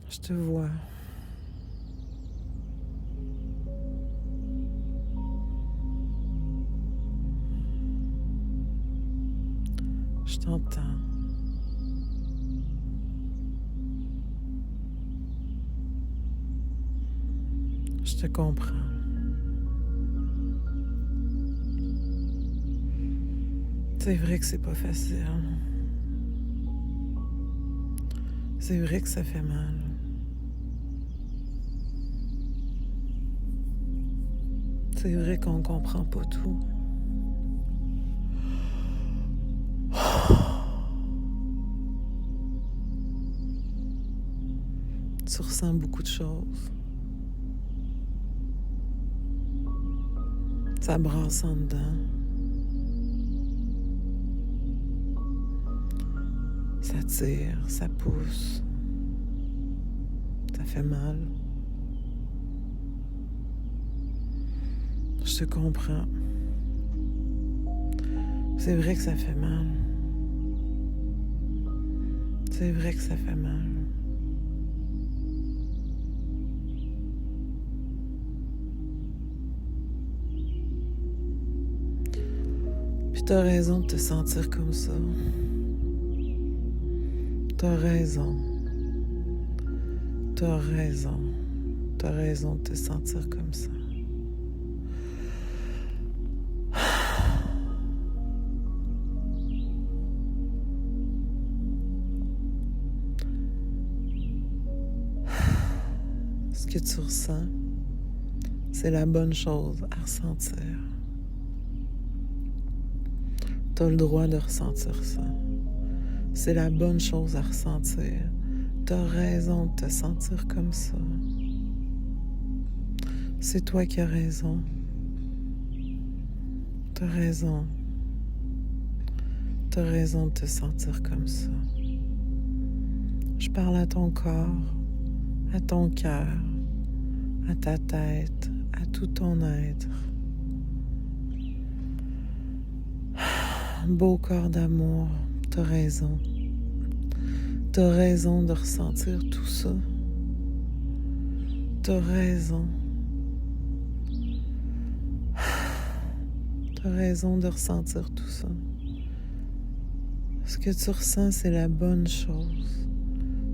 Je te vois. Je t'entends. Je te comprends. C'est vrai que c'est pas facile. C'est vrai que ça fait mal. C'est vrai qu'on comprend pas tout. Tu ressens beaucoup de choses. Ça brasse en dedans. Ça tire, ça pousse. Ça fait mal. Je te comprends. C'est vrai que ça fait mal. C'est vrai que ça fait mal. Puis t'as raison de te sentir comme ça. T'as raison. T'as raison. T'as raison de te sentir comme ça. Ce que tu ressens, c'est la bonne chose à ressentir. Tu as le droit de ressentir ça. C'est la bonne chose à ressentir. Tu as raison de te sentir comme ça. C'est toi qui as raison. Tu as raison. Tu as raison de te sentir comme ça. Je parle à ton corps, à ton cœur, à ta tête, à tout ton être. Beau corps d'amour, t'as raison. T'as raison de ressentir tout ça. T'as raison. T'as raison de ressentir tout ça. Ce que tu ressens, c'est la bonne chose.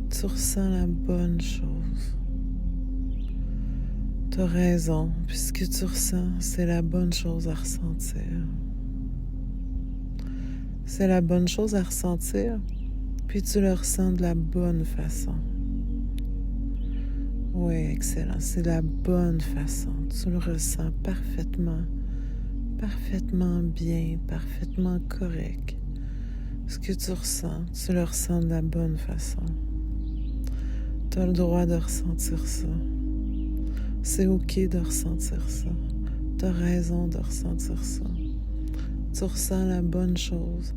Tu ressens la bonne chose. T'as raison, puis ce que tu ressens, c'est la bonne chose à ressentir. C'est la bonne chose à ressentir, puis tu le ressens de la bonne façon. Oui, excellent. C'est la bonne façon. Tu le ressens parfaitement, parfaitement bien, parfaitement correct. Ce que tu ressens, tu le ressens de la bonne façon. Tu as le droit de ressentir ça. C'est OK de ressentir ça. Tu as raison de ressentir ça. Tu ressens la bonne chose,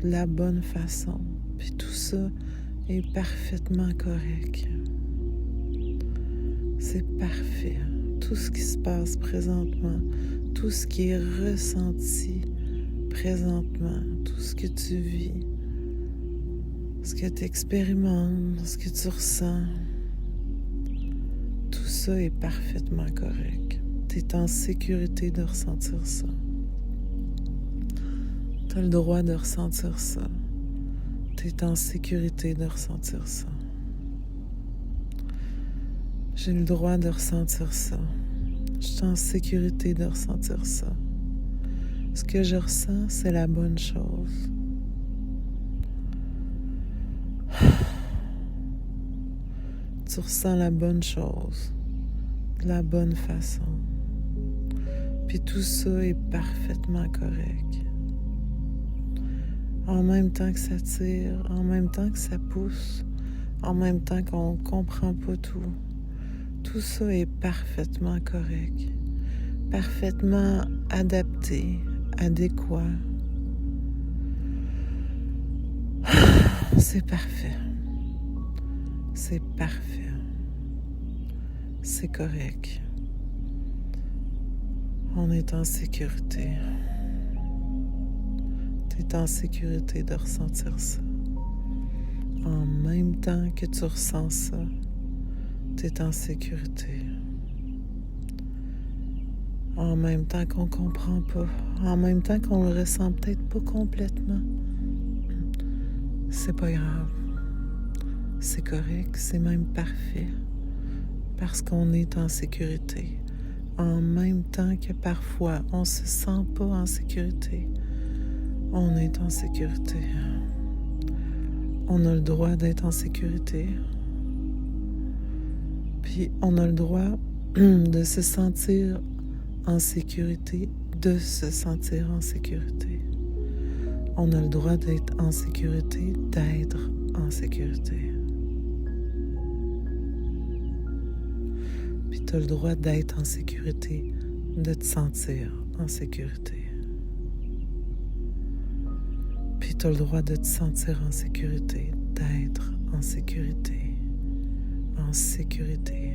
de la bonne façon. Puis tout ça est parfaitement correct. C'est parfait. Tout ce qui se passe présentement, tout ce qui est ressenti présentement, tout ce que tu vis, ce que tu expérimentes, ce que tu ressens, tout ça est parfaitement correct. Tu es en sécurité de ressentir ça. Tu as le droit de ressentir ça. Tu es en sécurité de ressentir ça. J'ai le droit de ressentir ça. Je suis en sécurité de ressentir ça. Ce que je ressens, c'est la bonne chose. Tu ressens la bonne chose, de la bonne façon. Puis tout ça est parfaitement correct. En même temps que ça tire, en même temps que ça pousse, en même temps qu'on ne comprend pas tout. Tout ça est parfaitement correct, parfaitement adapté, adéquat. C'est parfait. C'est parfait. C'est correct. On est en sécurité. Tu es en sécurité de ressentir ça. En même temps que tu ressens ça, Tu es en sécurité. En même temps qu'on ne comprend pas, en même temps qu'on le ressent peut-être pas complètement. C'est pas grave. C'est correct, c'est même parfait. Parce qu'on est en sécurité. En même temps que parfois on se sent pas en sécurité, on est en sécurité. On a le droit d'être en sécurité. Puis on a le droit de se sentir en sécurité, de se sentir en sécurité. On a le droit d'être en sécurité, d'être en sécurité. Puis tu as le droit d'être en sécurité, de te sentir en sécurité. Puis tu as le droit de te sentir en sécurité, d'être en sécurité, en sécurité,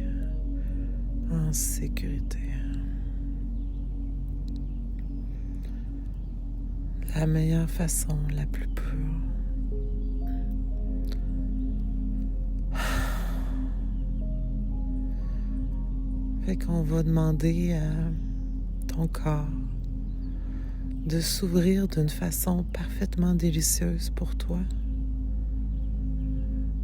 en sécurité. La meilleure façon, la plus pure. Fait qu'on va demander à ton corps de s'ouvrir d'une façon parfaitement délicieuse pour toi.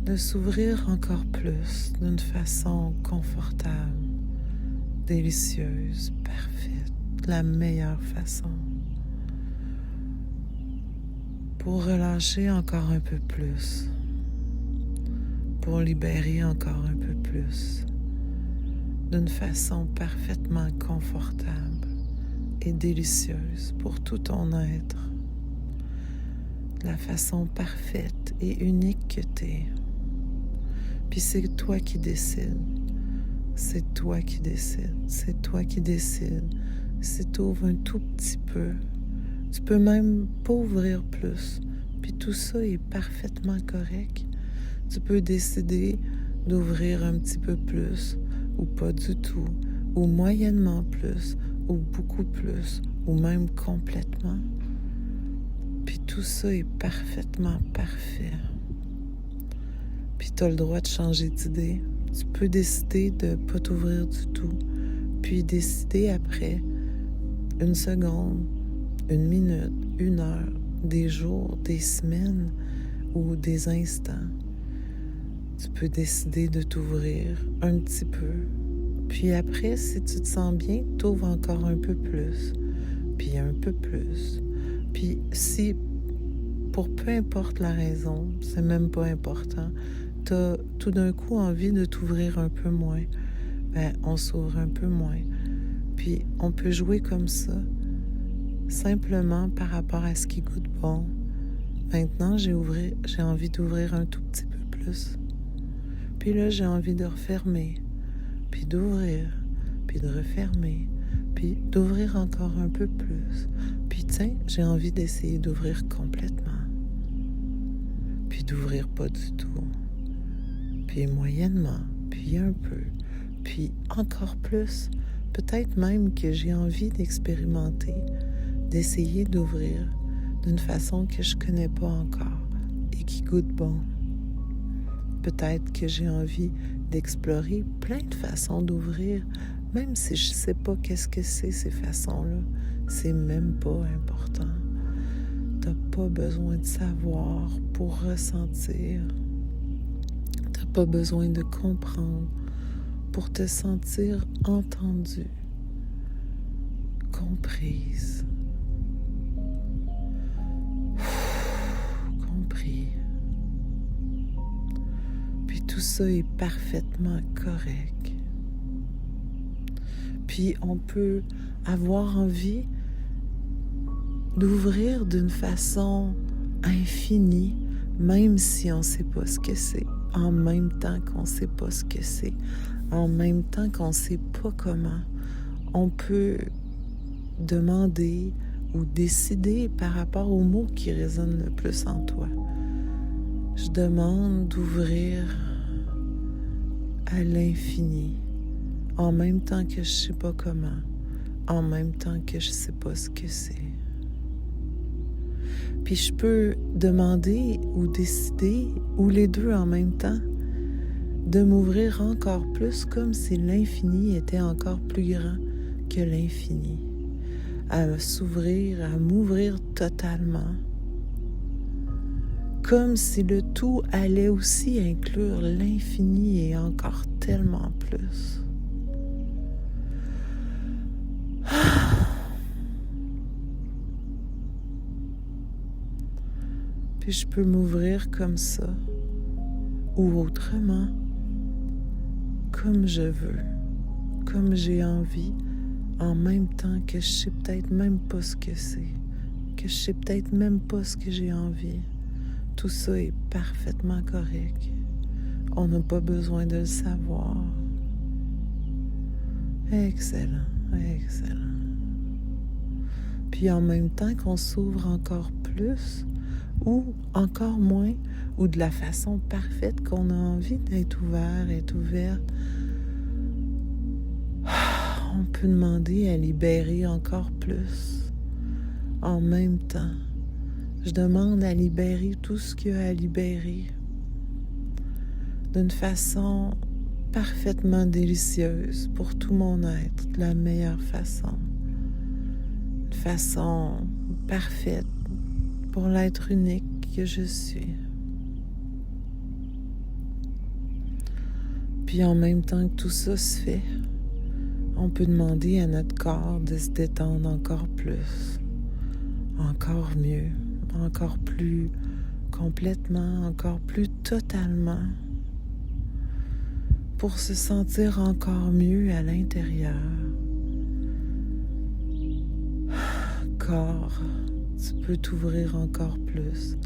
De s'ouvrir encore plus d'une façon confortable, délicieuse, parfaite, la meilleure façon. Pour relâcher encore un peu plus, pour libérer encore un peu plus, d'une façon parfaitement confortable et délicieuse pour tout ton être, de la façon parfaite et unique que t'es. Puis c'est toi qui décides, c'est toi qui décides, c'est toi qui décides. Si tu ouvres un tout petit peu, tu peux même pas ouvrir plus, puis tout ça est parfaitement correct. Tu peux décider d'ouvrir un petit peu plus, ou pas du tout, ou moyennement plus, ou beaucoup plus, ou même complètement. Puis tout ça est parfaitement parfait. Puis tu as le droit de changer d'idée. Tu peux décider de ne pas t'ouvrir du tout, puis décider après 1 seconde, 1 minute, 1 heure, des jours, des semaines ou des instants. Tu peux décider de t'ouvrir un petit peu. Puis après, si tu te sens bien, t'ouvres encore un peu plus. Puis un peu plus. Puis si, pour peu importe la raison, c'est même pas important, t'as tout d'un coup envie de t'ouvrir un peu moins, ben on s'ouvre un peu moins. Puis on peut jouer comme ça, simplement par rapport à ce qui goûte bon. Maintenant, j'ai envie d'ouvrir un tout petit peu plus. Puis là, j'ai envie de refermer, puis d'ouvrir, puis de refermer, puis d'ouvrir encore un peu plus. Puis tiens, j'ai envie d'essayer d'ouvrir complètement, puis d'ouvrir pas du tout, puis moyennement, puis un peu, puis encore plus. Peut-être même que j'ai envie d'expérimenter, d'essayer d'ouvrir d'une façon que je connais pas encore et qui goûte bon. Peut-être que j'ai envie d'explorer plein de façons d'ouvrir, même si je sais pas qu'est-ce que c'est ces façons-là. C'est même pas important. T'as pas besoin de savoir pour ressentir. T'as pas besoin de comprendre pour te sentir entendue, comprise, compris. Puis tout ça est parfaitement correct. Puis on peut avoir envie d'ouvrir d'une façon infinie, même si on ne sait pas ce que c'est, en même temps qu'on ne sait pas ce que c'est, en même temps qu'on ne sait pas comment. On peut demander ou décider par rapport aux mots qui résonnent le plus en toi. Je demande d'ouvrir à l'infini, en même temps que je ne sais pas comment, en même temps que je ne sais pas ce que c'est. Puis je peux demander ou décider, ou les deux en même temps, de m'ouvrir encore plus comme si l'infini était encore plus grand que l'infini, à s'ouvrir, à m'ouvrir totalement, comme si le tout allait aussi inclure l'infini et encore tellement plus. Puis je peux m'ouvrir comme ça, ou autrement, comme je veux, comme j'ai envie, en même temps que je sais peut-être même pas ce que c'est, que je sais peut-être même pas ce que j'ai envie. Tout ça est parfaitement correct. On n'a pas besoin de le savoir. Excellent, excellent. Puis en même temps qu'on s'ouvre encore plus, ou encore moins, ou de la façon parfaite qu'on a envie d'être ouvert, être ouverte, on peut demander à libérer encore plus. En même temps, je demande à libérer tout ce qu'il y a à libérer d'une façon parfaitement délicieuse pour tout mon être, de la meilleure façon. Une façon parfaite pour l'être unique que je suis. Puis en même temps que tout ça se fait, on peut demander à notre corps de se détendre encore plus, encore mieux, encore plus complètement, encore plus totalement, pour se sentir encore mieux à l'intérieur. Corps, tu peux t'ouvrir encore plus,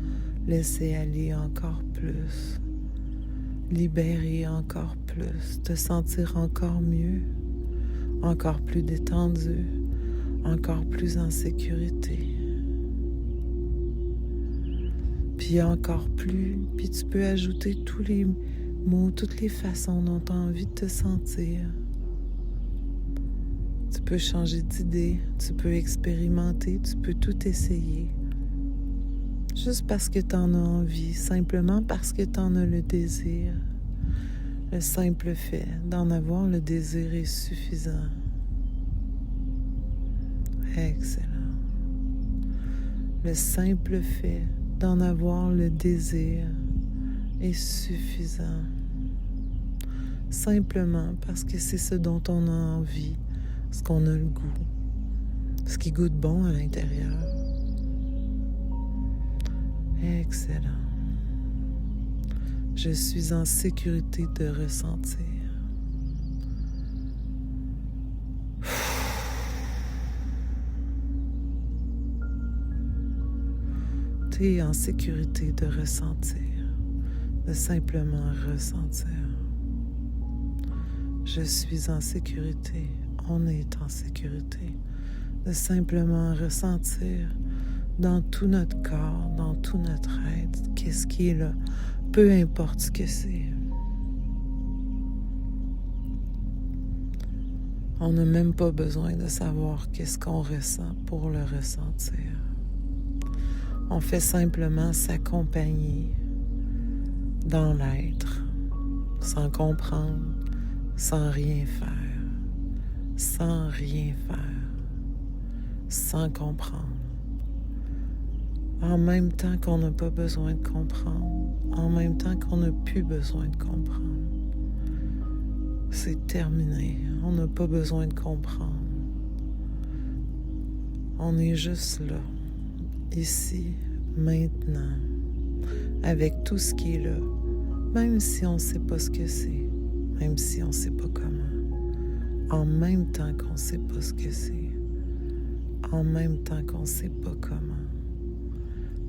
laisser aller encore plus, libérer encore plus, te sentir encore mieux, encore plus détendu, encore plus en sécurité. Puis encore plus, puis tu peux ajouter tous les mots, toutes les façons dont tu as envie de te sentir. Tu peux changer d'idée, tu peux expérimenter, tu peux tout essayer. Juste parce que tu en as envie, simplement parce que tu en as le désir. Le simple fait d'en avoir le désir est suffisant. Excellent. Le simple fait d'en avoir le désir est suffisant. Simplement parce que c'est ce dont on a envie, ce qu'on a le goût, ce qui goûte bon à l'intérieur. Excellent. Je suis en sécurité de ressentir. Tu es en sécurité de ressentir, de simplement ressentir. Je suis en sécurité, on est en sécurité, de simplement ressentir dans tout notre corps, dans tout notre être, qu'est-ce qui est là, peu importe ce que c'est. On n'a même pas besoin de savoir qu'est-ce qu'on ressent pour le ressentir. On fait simplement s'accompagner dans l'être, sans comprendre, sans rien faire, sans rien faire, sans comprendre. En même temps qu'on n'a pas besoin de comprendre, en même temps qu'on n'a plus besoin de comprendre. C'est terminé, on n'a pas besoin de comprendre. On est juste là, ici, maintenant, avec tout ce qui est là, même si on ne sait pas ce que c'est, même si on ne sait pas comment, en même temps qu'on ne sait pas ce que c'est, en même temps qu'on ne sait pas comment.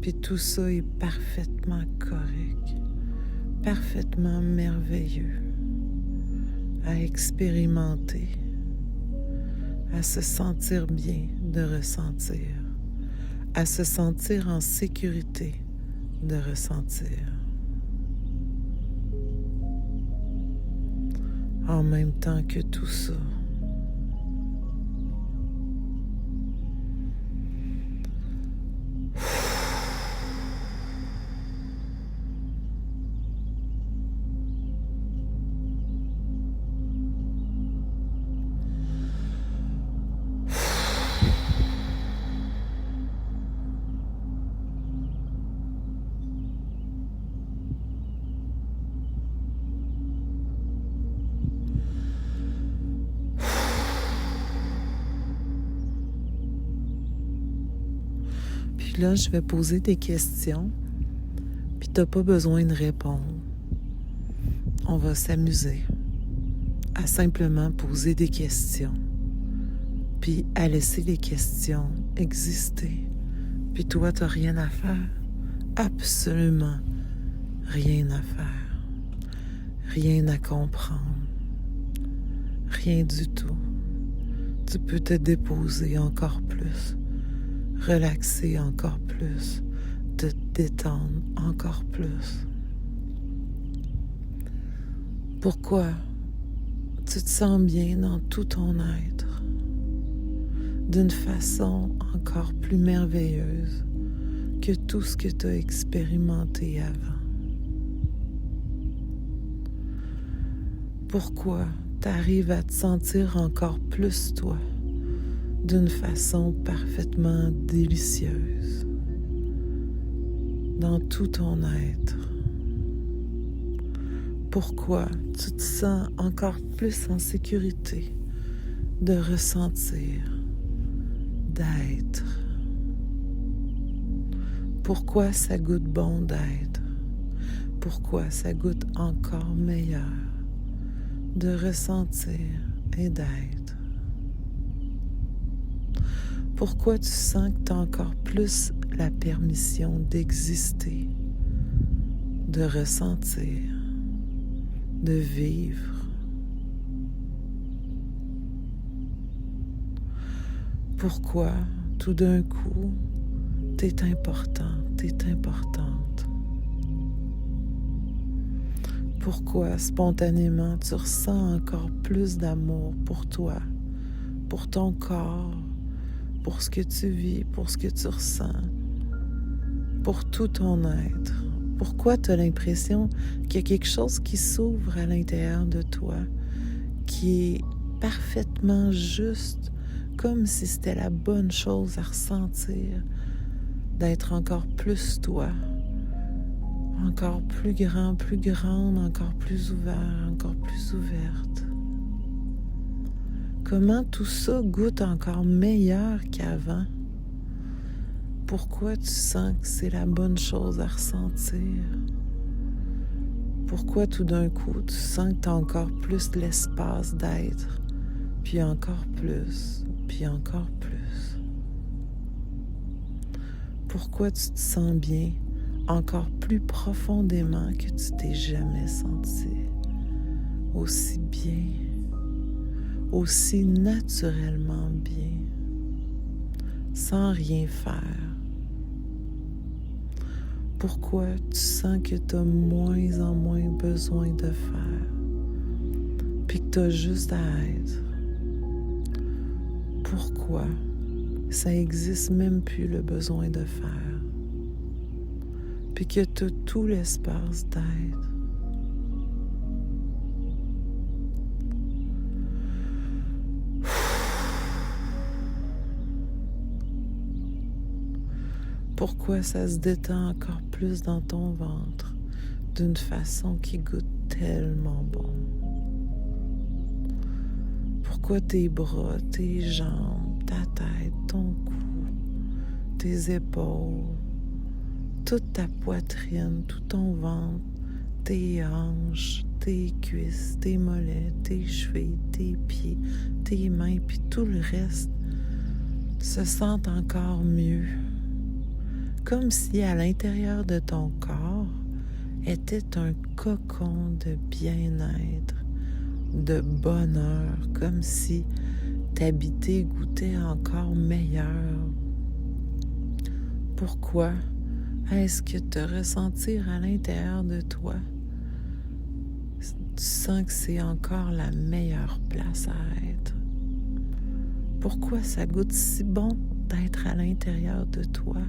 Puis tout ça est parfaitement correct, parfaitement merveilleux à expérimenter, à se sentir bien de ressentir, à se sentir en sécurité de ressentir. En même temps que tout ça. Puis là, je vais poser des questions, puis t'as pas besoin de répondre. On va s'amuser à simplement poser des questions, puis à laisser les questions exister. Puis toi, t'as rien à faire. Absolument rien à faire. Rien à comprendre. Rien du tout. Tu peux te déposer encore plus, relaxer encore plus, te détendre encore plus. Pourquoi tu te sens bien dans tout ton être, d'une façon encore plus merveilleuse que tout ce que tu as expérimenté avant? Pourquoi tu arrives à te sentir encore plus toi, d'une façon parfaitement délicieuse, dans tout ton être? Pourquoi tu te sens encore plus en sécurité de ressentir, d'être? Pourquoi ça goûte bon d'être? Pourquoi ça goûte encore meilleur de ressentir et d'être? Pourquoi tu sens que tu as encore plus la permission d'exister, de ressentir, de vivre? Pourquoi tout d'un coup t'es important, t'es importante? Pourquoi spontanément tu ressens encore plus d'amour pour toi, pour ton corps, pour ce que tu vis, pour ce que tu ressens, pour tout ton être? Pourquoi tu as l'impression qu'il y a quelque chose qui s'ouvre à l'intérieur de toi, qui est parfaitement juste, comme si c'était la bonne chose à ressentir, d'être encore plus toi, encore plus grand, plus grande, encore plus ouvert, encore plus ouverte? Comment tout ça goûte encore meilleur qu'avant? Pourquoi tu sens que c'est la bonne chose à ressentir? Pourquoi tout d'un coup tu sens que tu as encore plus l'espace d'être, puis encore plus, puis encore plus? Pourquoi tu te sens bien encore plus profondément que tu t'es jamais senti aussi bien, aussi naturellement bien, sans rien faire? Pourquoi tu sens que tu as moins en moins besoin de faire, puis que tu as juste à être? Pourquoi ça n'existe même plus le besoin de faire, puis que tu as tout l'espace d'être? Pourquoi ça se détend encore plus dans ton ventre d'une façon qui goûte tellement bon? Pourquoi tes bras, tes jambes, ta tête, ton cou, tes épaules, toute ta poitrine, tout ton ventre, tes hanches, tes cuisses, tes mollets, tes chevilles, tes pieds, tes mains, puis tout le reste se sentent encore mieux? Comme si à l'intérieur de ton corps était un cocon de bien-être, de bonheur, comme si t'habiter goûtait encore meilleur. Pourquoi est-ce que te ressentir à l'intérieur de toi, tu sens que c'est encore la meilleure place à être? Pourquoi ça goûte si bon d'être à l'intérieur de toi?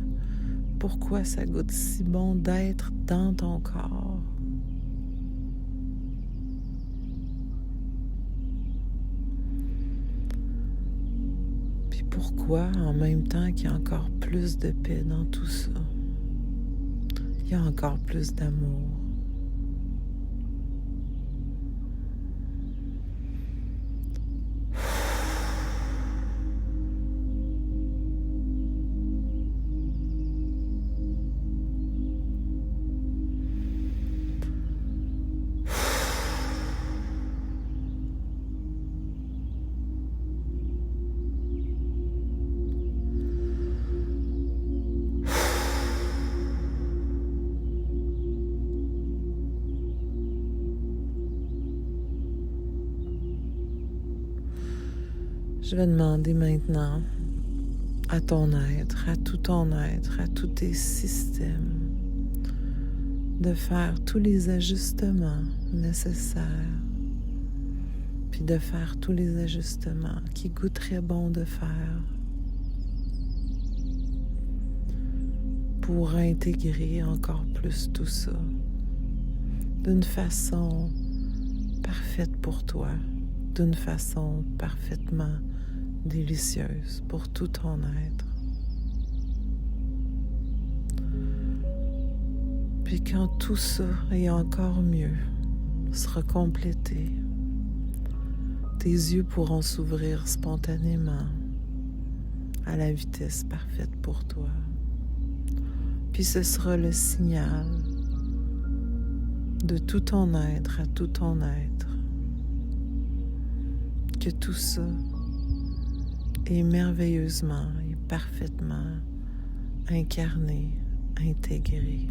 Pourquoi ça goûte si bon d'être dans ton corps? Puis pourquoi, en même temps qu'il y a encore plus de paix dans tout ça, il y a encore plus d'amour? Je vais demander maintenant à ton être, à tout ton être, à tous tes systèmes, de faire tous les ajustements nécessaires, puis de faire tous les ajustements qui goûteraient bon de faire pour intégrer encore plus tout ça d'une façon parfaite pour toi, d'une façon parfaitement délicieuse pour tout ton être. Puis quand tout ça et encore mieux sera complété, tes yeux pourront s'ouvrir spontanément à la vitesse parfaite pour toi. Puis ce sera le signal de tout ton être à tout ton être que tout ça est merveilleusement et parfaitement incarné, intégré,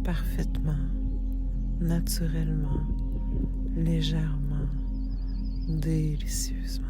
parfaitement, naturellement, légèrement, délicieusement.